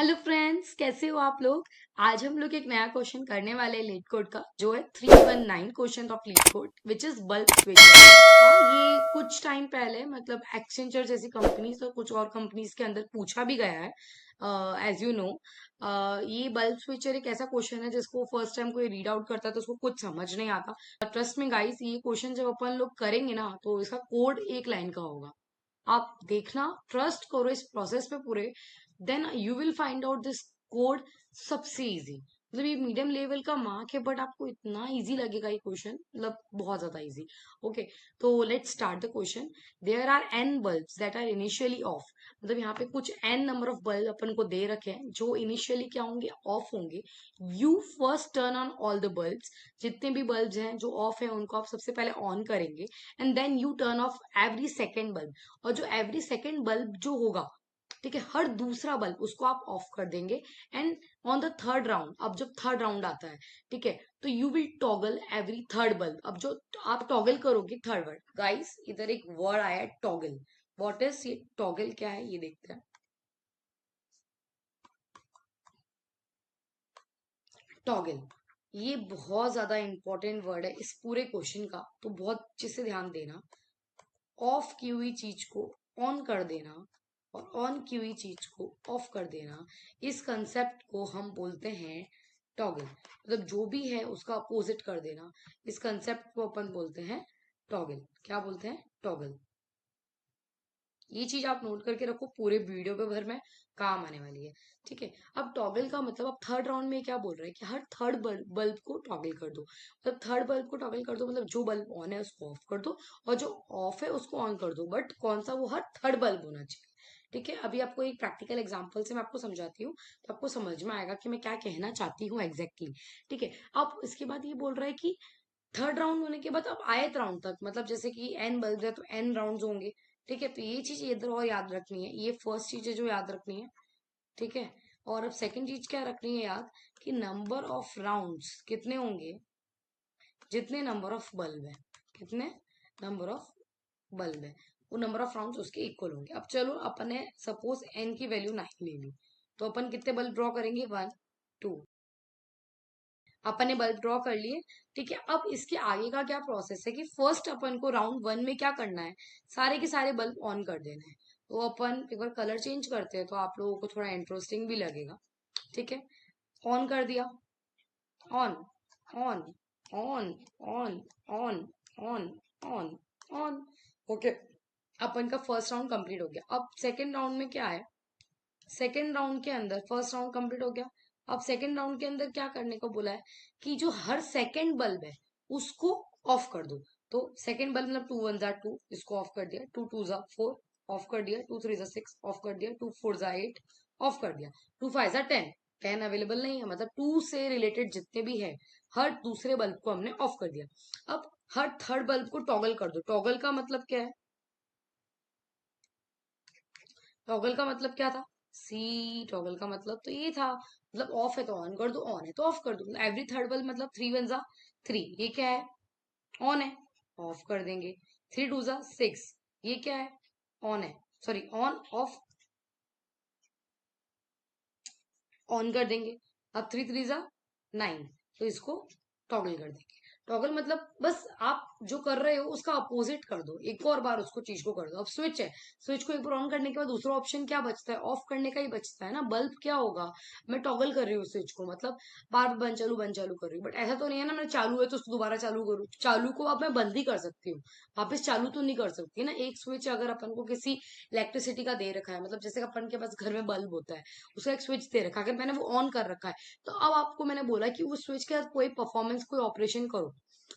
Hello friends, कैसे हो आप लोग। आज हम लोग एक नया क्वेश्चन करने वाले हैं लीड कोड का, जो है 319 question of leet code which is bulb switcher. हाँ, ये कुछ टाइम पहले मतलब एक्सचेंजर जैसी कंपनीज और कुछ और कंपनीज के अंदर पूछा भी गया है। एज यू नो, ये बल्ब स्विचर एक ऐसा क्वेश्चन है जिसको फर्स्ट टाइम कोई रीड आउट करता है तो उसको कुछ समझ नहीं आता। ट्रस्ट में गाइस, ये क्वेश्चन जब अपन लोग करेंगे ना तो इसका कोड एक लाइन का होगा। आप देखना, ट्रस्ट करो इस प्रोसेस पे पूरे, then you will find out this code सबसे इजी। मतलब ये मीडियम लेवल का मार्क है बट आपको इतना इजी लगेगा ये क्वेश्चन, मतलब बहुत ज्यादा इजी। ओके, तो let's start the question. There are N bulbs that are initially off. मतलब यहाँ पे कुछ एन नंबर ऑफ बल्ब अपन को दे रखे हैं जो इनिशियली क्या होंगे, ऑफ होंगे। You first turn on all the bulbs. जितने भी बल्ब्स हैं जो ऑफ है उनको आप सबसे पहले ऑन करेंगे, and then you turn off every second bulb. और जो एवरी सेकेंड बल्ब जो होगा, ठीक है, हर दूसरा बल्ब उसको आप ऑफ कर देंगे। And on the third round, अब जब थर्ड राउंड आता है, ठीक है, तो you will toggle every third bulb. अब जो आप टॉगल करोगे थर्ड वर्ड, गाइस इधर एक वर्ड आया है टॉगल। व्हाट इज ये टॉगल, क्या है ये देखते हैं। टॉगल, ये बहुत ज्यादा इंपॉर्टेंट वर्ड है इस पूरे क्वेश्चन का, तो बहुत अच्छे से ध्यान देना। ऑफ की हुई चीज को ऑन कर देना और ऑन की हुई चीज को ऑफ कर देना, इस कंसेप्ट को हम बोलते हैं टॉगल। मतलब जो भी है उसका अपोजिट कर देना, इस कंसेप्ट को अपन बोलते हैं टॉगल। क्या बोलते हैं? टॉगल। ये चीज आप नोट करके रखो, पूरे वीडियो पे भर में काम आने वाली है। ठीक है, अब टॉगल का मतलब अब थर्ड राउंड में क्या बोल रहा है कि हर थर्ड बल्ब को टॉगल कर दो। मतलब थर्ड बल्ब को टॉगल कर दो, मतलब जो बल्ब ऑन है उसको ऑफ कर दो और जो ऑफ है उसको ऑन कर दो, बट कौन सा, वो हर थर्ड बल्ब होना चाहिए। ठीक है, अभी आपको एक प्रैक्टिकल एग्जांपल से मैं आपको समझाती हूँ, तो आपको समझ में आएगा कि मैं क्या कहना चाहती हूँ एग्जैक्टली। ठीक है, अब इसके बाद ये बोल रहा है कि थर्ड राउंड होने के बाद अब आयत राउंड तक, मतलब जैसे कि एन बल्ब है तो एन राउंड होंगे। ठीक है, तो ये चीज इधर और याद रखनी है, ये फर्स्ट चीज है जो याद रखनी है। ठीक है, और अब सेकंड चीज क्या रखनी है याद, कि नंबर ऑफ राउंड्स कितने होंगे, जितने नंबर ऑफ बल्ब है, कितने नंबर ऑफ बल्ब है, वो नंबर ऑफ राउंड्स उसके इक्वल होंगे। अब चलो, अपन ने सपोज एन की वैल्यू 9 ले ली, तो अपन कितने बल्ब ड्रॉ करेंगे, 1 2। अपन ने बल्ब ड्रॉ कर लिए। ठीक है, अब इसके आगे का क्या प्रोसेस है कि फर्स्ट अपन को राउंड वन में क्या करना है, सारे के सारे बल्ब ऑन कर देना है। तो अपन एक बार कलर चेंज करते हैं तो आप लोगों को थोड़ा इंटरेस्टिंग भी लगेगा। ठीक है, ऑन कर दिया, on on on on on on on on. Okay, अपन का फर्स्ट राउंड कंप्लीट हो गया। अब सेकेंड राउंड में क्या है, सेकेंड राउंड के अंदर फर्स्ट राउंड कंप्लीट हो गया। अब सेकेंड राउंड के अंदर क्या करने को बोला है कि जो हर सेकेंड बल्ब है उसको ऑफ कर दो। तो सेकेंड बल्ब मतलब 2 1 जा 2, इसको ऑफ कर दिया, 2 2 जा 4, ऑफ कर दिया, 2 3 जा 6, ऑफ कर दिया, 2 4 जा 8, ऑफ कर दिया, 2 5 जा 10, 10 अवेलेबल नहीं है, मतलब 2 से रिलेटेड जितने भी है हर दूसरे बल्ब को हमने ऑफ कर दिया। अब हर थर्ड बल्ब को टॉगल कर दो। टॉगल का मतलब क्या है, टॉगल का मतलब क्या था, सी टॉगल का मतलब तो ये था, मतलब ऑफ है तो ऑन कर दो, ऑन है तो ऑफ कर दो। एवरी थर्ड बल्ब मतलब 3 1 जा 3, ये क्या है, ऑन है, ऑफ कर देंगे। 3 2 जा 6, ये क्या है, ऑन है, सॉरी ऑन ऑफ, ऑन कर देंगे। अब 3 3 जा 9, तो इसको टॉगल कर देंगे। टॉगल मतलब बस आप जो कर रहे हो उसका अपोजिट कर दो, एक और बार उसको चीज को कर दो। अब स्विच है, स्विच को एक बार ऑन करने के बाद दूसरा ऑप्शन क्या बचता है, ऑफ करने का ही बचता है ना। बल्ब क्या होगा, मैं टॉगल कर रही हूँ स्विच को, मतलब बार बार बंद चालू कर रही हूँ, बट ऐसा तो नहीं है ना मैं चालू है तो उसको दोबारा चालू करूँ। चालू को अब मैं बंद ही कर सकती हूँ, वापस चालू तो नहीं कर सकती ना। एक स्विच अगर अपन को किसी इलेक्ट्रिसिटी का दे रखा है, मतलब जैसे अपन के पास घर में बल्ब होता है, उसका एक स्विच दे रखा है, अगर मैंने वो ऑन कर रखा है, तो अब आपको मैंने बोला कि उस स्विच के साथ कोई परफॉर्मेंस, कोई ऑपरेशन करो।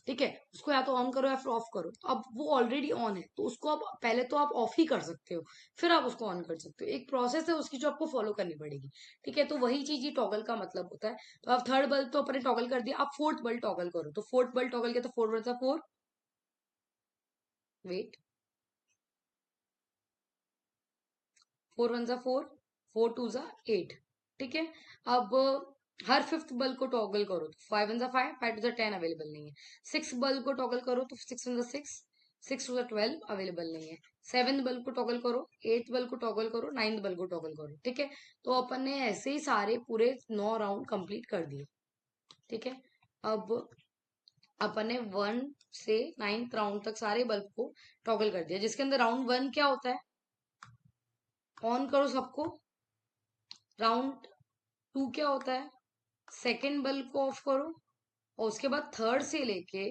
ठीक है, उसको या तो ऑन करो या फिर ऑफ करो। तो अब वो ऑलरेडी ऑन है तो उसको अब पहले तो आप ऑफ ही कर सकते हो, फिर आप उसको ऑन कर सकते हो। एक प्रोसेस है उसकी जो आपको फॉलो करनी पड़ेगी। ठीक है, तो वही चीज ये टॉगल का मतलब होता है। तो आप थर्ड बल्ब तो अपने टॉगल कर दिया, आप फोर्थ बल्ब टॉगल करो। तो फोर्थ बल्ब टॉगल किया तो 4 1 4, वेट, 4 1 4, 4 2 8। ठीक है, अब हर फिफ्थ बल्ब को टॉगल करो तो 5 1 5, 5 2 10 अवेलेबल नहीं है। सिक्स बल्ब को टॉगल करो तो 6 1 6, 6 टू द 12 अवेलेबल नहीं है। 7th बल्ब को टॉगल करो, 8th बल्ब को टॉगल करो, 9th बल्ब को टॉगल करो। ठीक है, तो अपन ने ऐसे ही सारे पूरे 9 राउंड कंप्लीट कर दिए। ठीक है, अब अपन ने 1 से 9th राउंड तक सारे बल्ब को टॉगल कर दिया, जिसके अंदर राउंड 1 क्या होता है, ऑन करो सबको। राउंड 2 क्या होता है, सेकेंड बल्ब को ऑफ करो। और उसके बाद थर्ड से लेके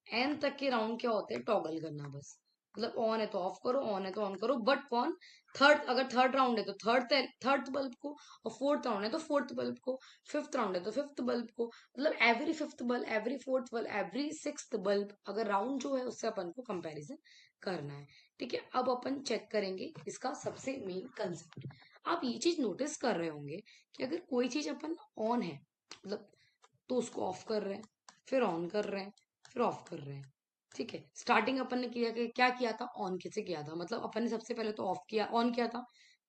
एन तक के राउंड क्या होते हैं, टॉगल करना बस। मतलब ऑन है तो ऑफ करो, ऑन है तो ऑन करो, बट कौन, थर्ड, अगर थर्ड राउंड है तो थर्ड बल्ब को, और फोर्थ राउंड है तो फोर्थ बल्ब को, फिफ्थ राउंड है तो फिफ्थ बल्ब को। मतलब every fifth bulb, every fourth bulb, every sixth bulb, अगर राउंड जो है उससे अपन को कंपैरिजन करना है। ठीक है, अब अपन चेक करेंगे इसका सबसे मेन कंसेप्ट। आप ये चीज नोटिस कर रहे होंगे कि अगर कोई चीज अपन ऑन है, मतलब तो उसको ऑफ कर रहे हैं, फिर ऑन कर रहे हैं, फिर ऑफ कर रहे हैं। ठीक है, स्टार्टिंग अपन ने किया कि क्या किया था, ऑन कैसे किया था, मतलब अपन ने सबसे पहले तो ऑफ किया, ऑन किया था,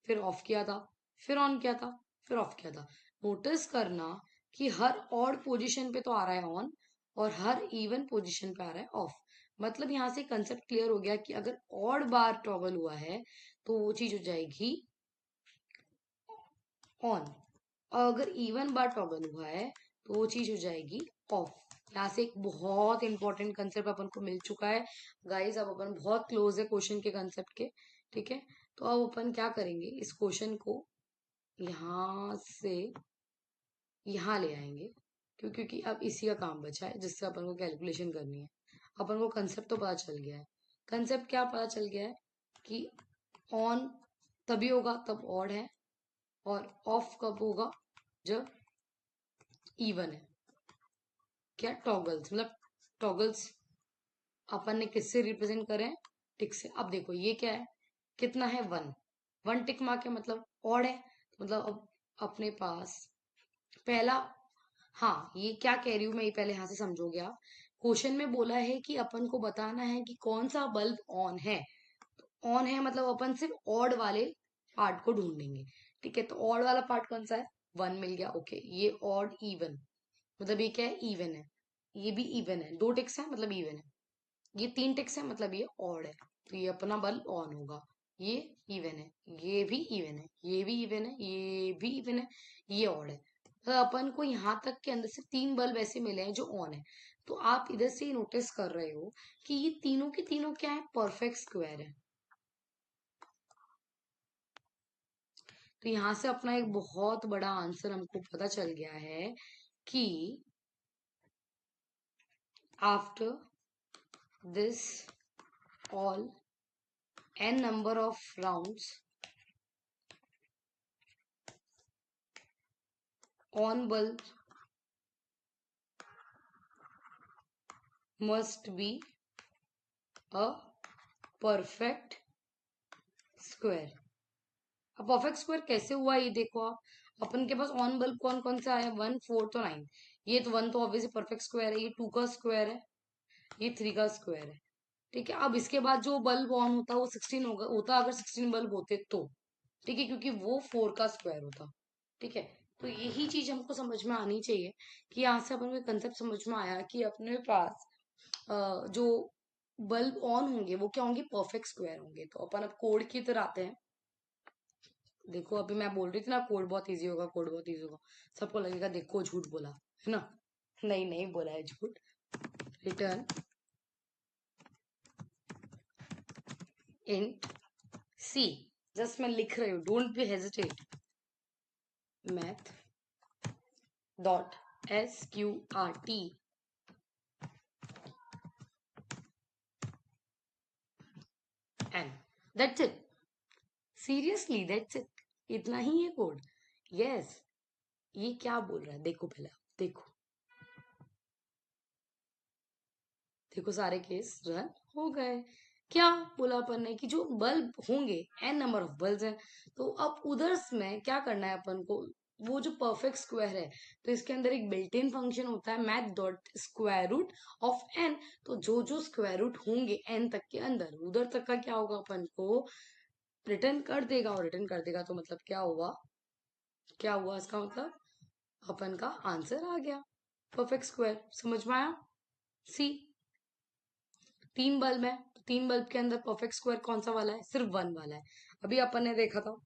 फिर ऑफ किया था, फिर ऑन किया था, फिर ऑफ किया था। नोटिस करना कि हर ऑड पोजीशन पे तो आ रहा है ऑन, और हर इवन पोजीशन पे आ रहा है ऑफ। मतलब यहाँ से कंसेप्ट क्लियर हो गया कि अगर ऑड बार टॉगल हुआ है तो वो चीज हो जाएगी ऑन, और अगर इवन बार टॉगल हुआ है तो वो चीज हो जाएगी ऑफ। यहाँ से एक बहुत इंपॉर्टेंट कंसेप्ट अपन को मिल चुका है गाइस। अब अपन बहुत क्लोज है क्वेश्चन के कंसेप्ट के। ठीक है, तो अब अपन क्या करेंगे, इस क्वेश्चन को यहाँ से यहाँ ले आएंगे, क्योंकि अब इसी का काम बचा है जिससे अपन को कैलकुलेशन करनी है। अपन को कंसेप्ट तो पता चल गया है। कंसेप्ट क्या पता चल गया है कि ऑन तभी होगा तब ऑड है, और ऑफ कब होगा, जब इवन है। क्या, टॉगल्स, मतलब टॉगल्स अपन ने किससे रिप्रेजेंट करे हैं, टिक से। अब देखो ये क्या है, कितना है, 1, 1 टिक मार्क है, मतलब ऑड है। मतलब अब अपने पास पहला, हाँ ये क्या कह रही हूं मैं, ये पहले यहां से समझोगे आप। क्वेश्चन में बोला है कि अपन को बताना है कि कौन सा बल्ब ऑन है। ऑन है मतलब अपन सिर्फ ऑड वाले पार्ट को ढूंढेंगे। ठीक है, तो ऑड वाला पार्ट कौन सा है, 1 मिल गया, ओके। ये ऑड इवन, मतलब ये क्या है, इवन है। ये भी इवन है, 2 टिक्स है मतलब इवन है। ये 3 टिक्स है मतलब ये ऑड है, तो ये अपना बल्ब ऑन होगा। ये इवन है, ये भी इवन है, ये भी इवन है, ये भी इवन है, ये ऑड है। तो अपन को यहाँ तक के अंदर से 3 बल्ब ऐसे मिले हैं जो ऑन है। तो आप इधर से नोटिस कर रहे हो कि ये तीनों के तीनों क्या है, परफेक्ट स्क्वायर है। तो यहाँ से अपना एक बहुत बड़ा आंसर हमको पता चल गया है कि after this all n number of rounds on bulb must be a perfect square। अब परफेक्ट स्क्वायर कैसे हुआ ये देखो आप, अपन के पास ऑन बल्ब कौन कौन सा है, 1, 4 तो 9। ये तो 1 तो ऑब्वियसली परफेक्ट स्क्वायर है, ये 2 का स्क्वायर है, ये 3 का स्क्वायर है। ठीक है, अब इसके बाद जो बल्ब ऑन होता है वो 16 होगा, होता अगर 16 बल्ब होते तो। ठीक है, क्योंकि वो 4 का स्क्वायर होता। ठीक है, तो यही चीज हमको समझ में आनी चाहिए कि यहाँ से अपन को कंसेप्ट समझ में आया कि अपने पास जो बल्ब ऑन होंगे वो क्या होंगे, परफेक्ट स्क्वायर होंगे। तो अपन अब कोड की तरह आते हैं। देखो अभी मैं बोल रही थी ना कोड बहुत इजी होगा, कोड बहुत इजी होगा, सबको लगेगा देखो झूठ बोला है ना। नहीं नहीं बोला है झूठ। रिटर्न इन सी, जस्ट मैं लिख रही हूँ, don't be hesitate. Math dot SQRT N, that's it. Seriously that's it, इतना ही है कोड। यस, ये क्या बोल रहा है देखो, पहले आप देखो, देखो सारे केस रन हो गए। क्या बोला अपन ने कि जो बल्ब होंगे, n नंबर ऑफ बल्ब हैं, तो अब उधर में क्या करना है अपन को, वो जो परफेक्ट स्क्वायर है, तो इसके अंदर एक बिल्ट इन फंक्शन होता है math dot square root of n। तो जो जो स्क्वायर रूट होंगे n तक के अंदर, उधर तक का क्या होगा, अपन को रिटर्न कर देगा। और रिटर्न कर देगा तो मतलब क्या हुआ, क्या हुआ इसका मतलब अपन का आंसर आ गया, परफेक्ट स्क्वायर। समझ में आया, सी। 3 बल्ब है, तो 3 बल्ब के अंदर परफेक्ट स्क्वायर कौन सा वाला है? सिर्फ 1 वाला है। अभी अपन ने देखा था।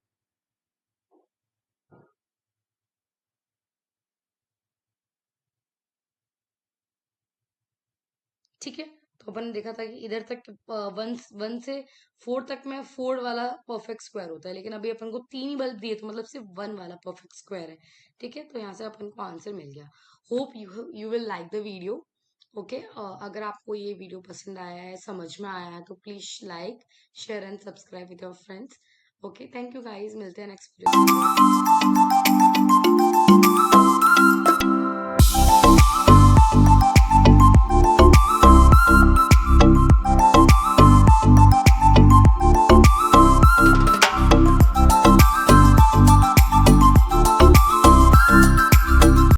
ठीक है, तो अपन ने देखा था कि इधर तक वन वन से 4 तक में 4 वाला परफेक्ट स्क्वायर होता है, लेकिन अभी अपन को 3 ही बल्ब दिए तो मतलब सिर्फ 1 वाला परफेक्ट स्क्वायर है। ठीक है, तो यहाँ से अपन को आंसर मिल गया। Hope you will like the video. Okay, अगर आपको ये वीडियो पसंद आया है, समझ में आया है, तो please like, share and subscribe with your friends. Okay, thank you guys, मिलते हैं नेक्स्ट वीडियो।